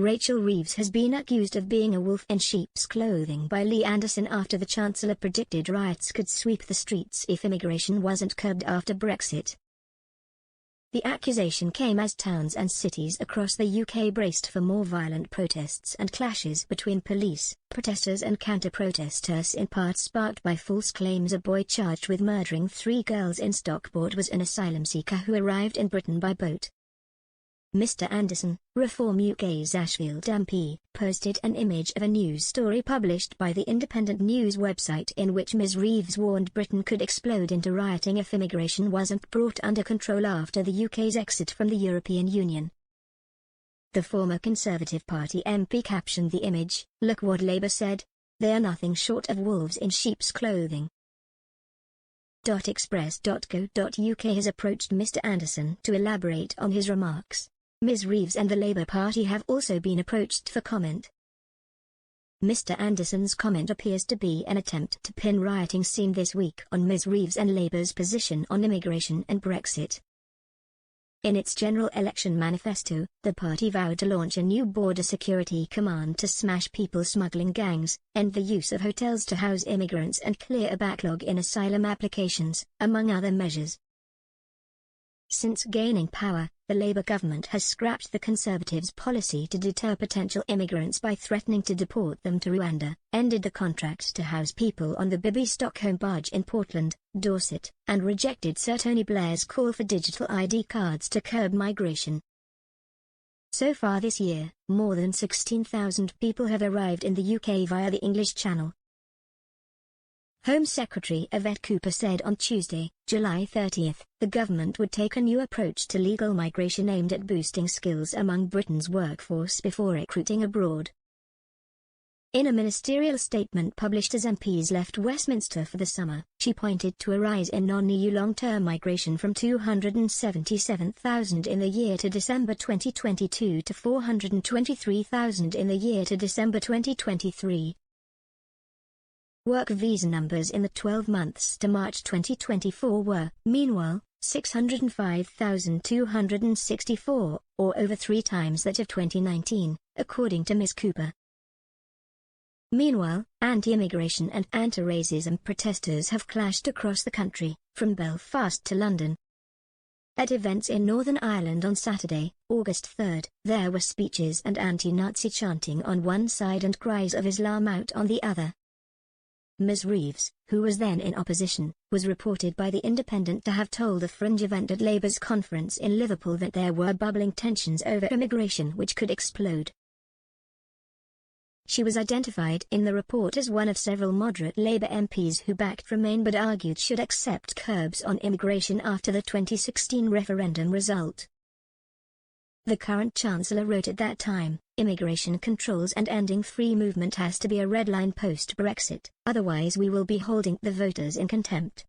Rachel Reeves has been accused of being a wolf in sheep's clothing by Lee Anderson after the Chancellor predicted riots could sweep the streets if immigration wasn't curbed after Brexit. The accusation came as towns and cities across the UK braced for more violent protests and clashes between police, protesters and counter-protesters, in part sparked by false claims a boy charged with murdering 3 girls in Stockport was an asylum seeker who arrived in Britain by boat. Mr. Anderson, Reform UK's Ashfield MP, posted an image of a news story published by the independent news website in which Ms. Reeves warned Britain could explode into rioting if immigration wasn't brought under control after the UK's exit from the European Union. The former Conservative Party MP captioned the image, "Look what Labour said. They are nothing short of wolves in sheep's clothing." Express.co.uk has approached Mr. Anderson to elaborate on his remarks. Ms. Reeves and the Labour Party have also been approached for comment. Mr. Anderson's comment appears to be an attempt to pin rioting seen this week on Ms. Reeves and Labour's position on immigration and Brexit. In its general election manifesto, the party vowed to launch a new border security command to smash people smuggling gangs, end the use of hotels to house immigrants and clear a backlog in asylum applications, among other measures. Since gaining power, the Labour government has scrapped the Conservatives' policy to deter potential immigrants by threatening to deport them to Rwanda, ended the contract to house people on the Bibi Stockholm barge in Portland, Dorset, and rejected Sir Tony Blair's call for digital ID cards to curb migration. So far this year, more than 16,000 people have arrived in the UK via the English Channel. Home Secretary Yvette Cooper said on Tuesday, July 30, the government would take a new approach to legal migration aimed at boosting skills among Britain's workforce before recruiting abroad. In a ministerial statement published as MPs left Westminster for the summer, she pointed to a rise in non-EU long-term migration from 277,000 in the year to December 2022 to 423,000 in the year to December 2023. Work visa numbers in the 12 months to March 2024 were, meanwhile, 605,264, or over 3 times that of 2019, according to Ms. Cooper. Meanwhile, anti-immigration and anti-racism protesters have clashed across the country, from Belfast to London. At events in Northern Ireland on Saturday, August 3, there were speeches and anti-Nazi chanting on one side and cries of Islam out on the other. Ms. Reeves, who was then in opposition, was reported by The Independent to have told a fringe event at Labour's conference in Liverpool that there were bubbling tensions over immigration which could explode. She was identified in the report as one of several moderate Labour MPs who backed Remain but argued should accept curbs on immigration after the 2016 referendum result. The current Chancellor wrote at that time, "Immigration controls and ending free movement has to be a red line post-Brexit, otherwise we will be holding the voters in contempt."